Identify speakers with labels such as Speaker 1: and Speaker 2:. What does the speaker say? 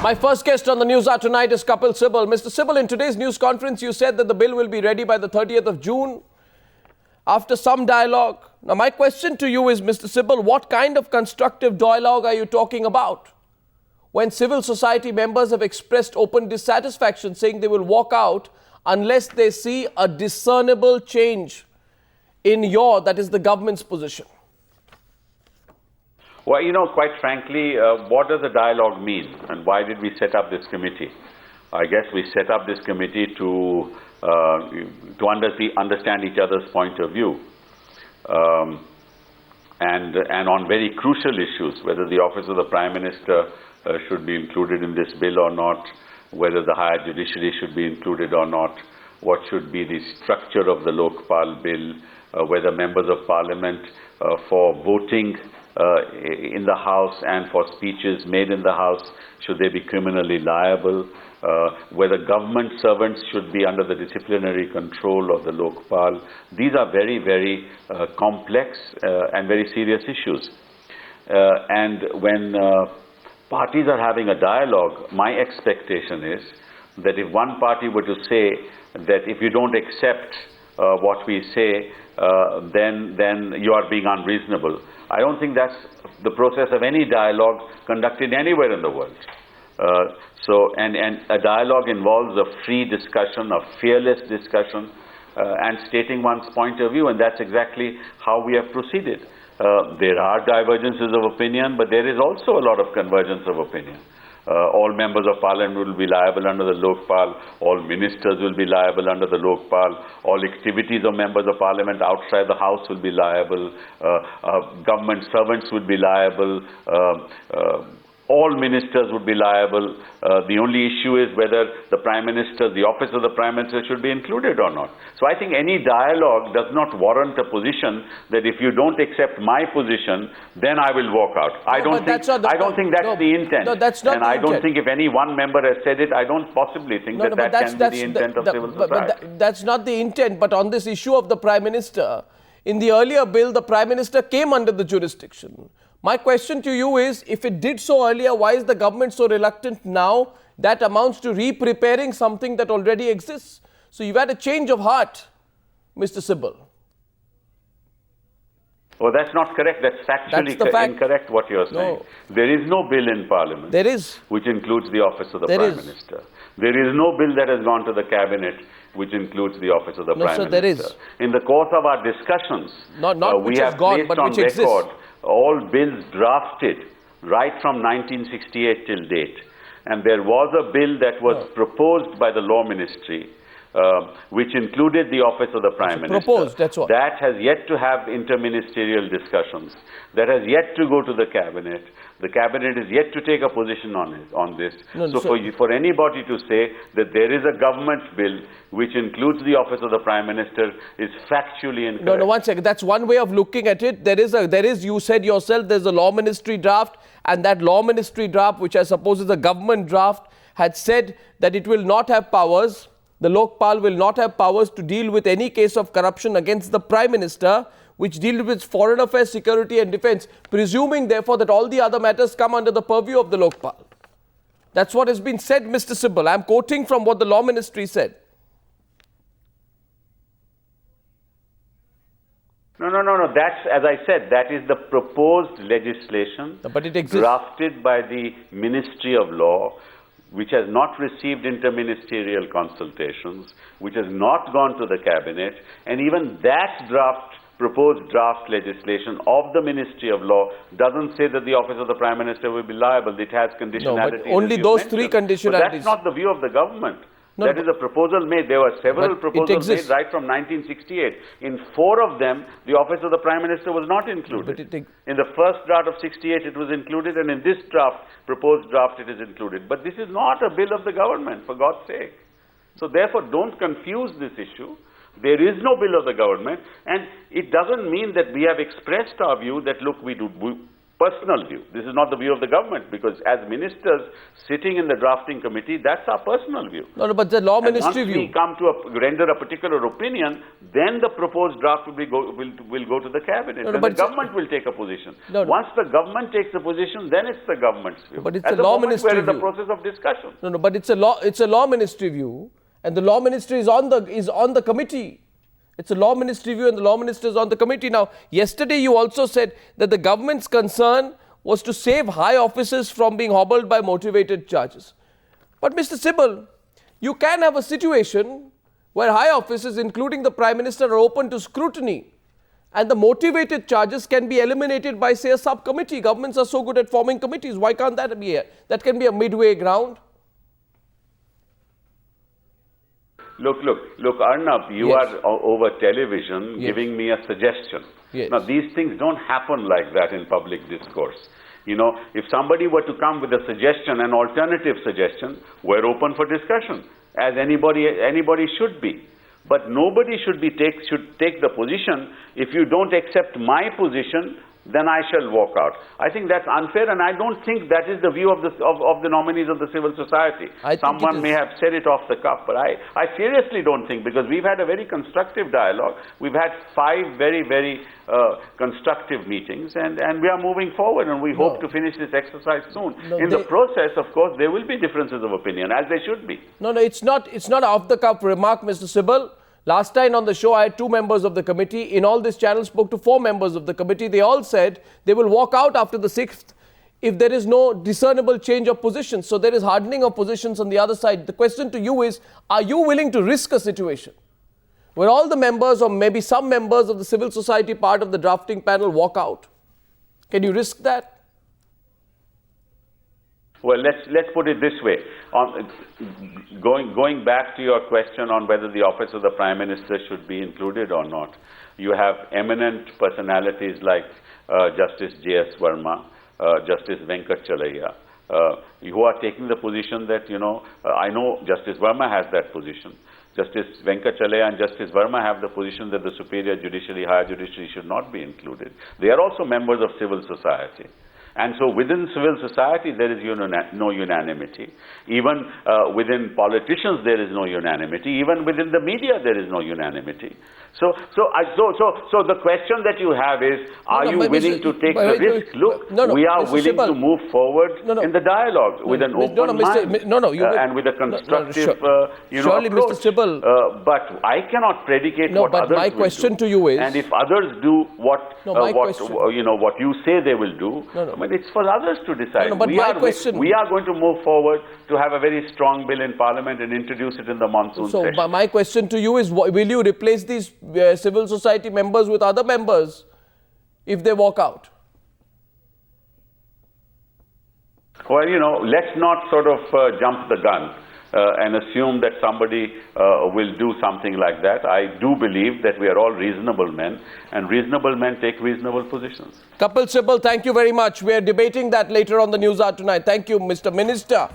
Speaker 1: My first guest on the News Hour tonight is Kapil Sibal. Mr. Sibal, in today's news conference, you said that the bill will be ready by the 30th of June after some dialogue. Now, my question to you is, Mr. Sibal, what kind of constructive dialogue are you talking about when civil society members have expressed open dissatisfaction, saying they will walk out unless they see a discernible change in that is the government's position?
Speaker 2: Well, quite frankly, what does a dialogue mean, and why did we set up this committee? I guess we set up this committee to understand each other's point of view, and on very crucial issues, whether the office of the Prime Minister should be included in this bill or not, whether the higher judiciary should be included or not, what should be the structure of the Lokpal bill, whether members of Parliament for voting in the House and for speeches made in the House, should they be criminally liable, whether government servants should be under the disciplinary control of the Lokpal. These are very, very complex and very serious issues. And when parties are having a dialogue, my expectation is that if one party were to say that if you don't accept what we say, then you are being unreasonable. I don't think that's the process of any dialogue conducted anywhere in the world. And a dialogue involves a free discussion, a fearless discussion, and stating one's point of view, and that's exactly how we have proceeded. There are divergences of opinion, but there is also a lot of convergence of opinion. All members of Parliament will be liable under the Lokpal, all ministers will be liable under the Lokpal, all activities of members of Parliament outside the House will be liable, government servants would be liable, all ministers would be liable. The only issue is whether the Prime Minister, the office of the Prime Minister should be included or not. So I think any dialogue does not warrant a position that if you don't accept my position, then I will walk out. I don't think that's the intent.
Speaker 1: No, that's not
Speaker 2: and I don't think if any one member has said it, I don't possibly think that can be the intent of civil society.
Speaker 1: That's not the intent. But on this issue of the Prime Minister, in the earlier bill, the Prime Minister came under the jurisdiction. My question to you is, if it did so earlier, why is the government so reluctant now? That amounts to re-preparing something that already exists. So you've had a change of heart, Mr. Sibal.
Speaker 2: Oh, that's not correct. That's factually incorrect what you're saying.
Speaker 1: No.
Speaker 2: There is no bill in Parliament which includes the office of the Prime Minister. There is no bill that has gone to the Cabinet which includes the office of the Prime Minister.
Speaker 1: There is.
Speaker 2: In the course of our discussions,
Speaker 1: we have placed on record
Speaker 2: all bills drafted right from 1968 till date. And there was a bill that was proposed by the Law Ministry, which included the office of the Prime Minister.
Speaker 1: Proposed, that's what.
Speaker 2: That has yet to have interministerial discussions. That has yet to go to the Cabinet. The Cabinet is yet to take a position on this. For anybody to say that there is a government bill which includes the office of the Prime Minister is factually incorrect.
Speaker 1: No, one second. That's one way of looking at it. You said yourself, there's a Law Ministry draft, and that Law Ministry draft, which I suppose is a government draft, had said that it will not have powers. The Lokpal will not have powers to deal with any case of corruption against the Prime Minister, which deal with foreign affairs, security and defense, presuming therefore that all the other matters come under the purview of the Lokpal. That's what has been said, Mr. Sibal. I'm quoting from what the Law Ministry said.
Speaker 2: No. That's, as I said, that is the proposed legislation drafted by the Ministry of Law, which has not received interministerial consultations, which has not gone to the Cabinet, and even that proposed draft legislation of the Ministry of Law doesn't say that the office of the Prime Minister will be liable. It has conditionalities.
Speaker 1: No, but only those three conditionalities.
Speaker 2: But that's not the view of the government. That is a proposal made. There were several proposals made right from 1968. In 4 of them, the office of the Prime Minister was not included. In the first draft of 68, it was included, and in this proposed draft, it is included. But this is not a bill of the government, for God's sake. So therefore, don't confuse this issue. There is no bill of the government, and it doesn't mean that we have expressed our view that, look, personal view. This is not the view of the government, because as ministers sitting in the drafting committee, that's our personal view.
Speaker 1: No, but the law ministry
Speaker 2: once
Speaker 1: view.
Speaker 2: we come to render a particular opinion, then the proposed draft will go to the cabinet, and the government will take a position. Once the government takes a position, then it's the government's view.
Speaker 1: But it's a law ministry view.
Speaker 2: We're in the process of discussion.
Speaker 1: No, but it's a law ministry view, and the law ministry is on the committee. It's a law ministry view, and the law minister is on the committee. Now, yesterday you also said that the government's concern was to save high officers from being hobbled by motivated charges. But Mr. Sibal, you can have a situation where high officers, including the Prime Minister, are open to scrutiny, and the motivated charges can be eliminated by, say, a subcommittee. Governments are so good at forming committees. Why can't that be that can be a midway ground?
Speaker 2: Look, Arnab, you are over television giving me a suggestion. Now, these things don't happen like that in public discourse. You know, if somebody were to come with a suggestion, an alternative suggestion, we're open for discussion, as anybody should be. But nobody should take the position, if you don't accept my position, then I shall walk out. I think that's unfair, and I don't think that is the view of the nominees of the civil society. Someone may have said it off the cuff, but I seriously don't think, because we've had a very constructive dialogue. We've had 5 very, very constructive meetings, and we are moving forward, and we hope to finish this exercise soon. In the process, of course, there will be differences of opinion, as there should be.
Speaker 1: No, it's not an off-the-cuff remark, Mr. Sibal. Last time on the show, I had 2 members of the committee. In all this channel, spoke to 4 members of the committee. They all said they will walk out after the 6th if there is no discernible change of position. So there is hardening of positions on the other side. The question to you is, are you willing to risk a situation where all the members, or maybe some members of the civil society part of the drafting panel, walk out? Can you risk that?
Speaker 2: Well, let's put it this way. Going back to your question on whether the office of the Prime Minister should be included or not, you have eminent personalities like Justice J.S. Verma, Justice Venkat Chalaiya, who are taking the position that, I know Justice Verma has that position. Justice Venkat Chalaiya and Justice Verma have the position that the superior judiciary, higher judiciary should not be included. They are also members of civil society. And so within civil society, there is no unanimity. Even within politicians, there is no unanimity. Even within the media, there is no unanimity. So the question that you have is, are you willing to take the risk? Look, we are willing to move forward in the dialogue with an open mind and with a constructive,
Speaker 1: surely,
Speaker 2: approach.
Speaker 1: Mr. Sibal.
Speaker 2: But I cannot predicate what others will do.
Speaker 1: My question to you is,
Speaker 2: and if others do what you say they will do, I mean, it's for others to decide. We are going to move forward to have a very strong bill in Parliament and introduce it in the monsoon session.
Speaker 1: So my question to you is, will you replace these civil society members with other members if they walk out?
Speaker 2: Well, let's not sort of jump the gun and assume that somebody will do something like that. I do believe that we are all reasonable men, and reasonable men take reasonable positions.
Speaker 1: Kapil Sibal, thank you very much. We are debating that later on the News Hour tonight. Thank you, Mr. Minister.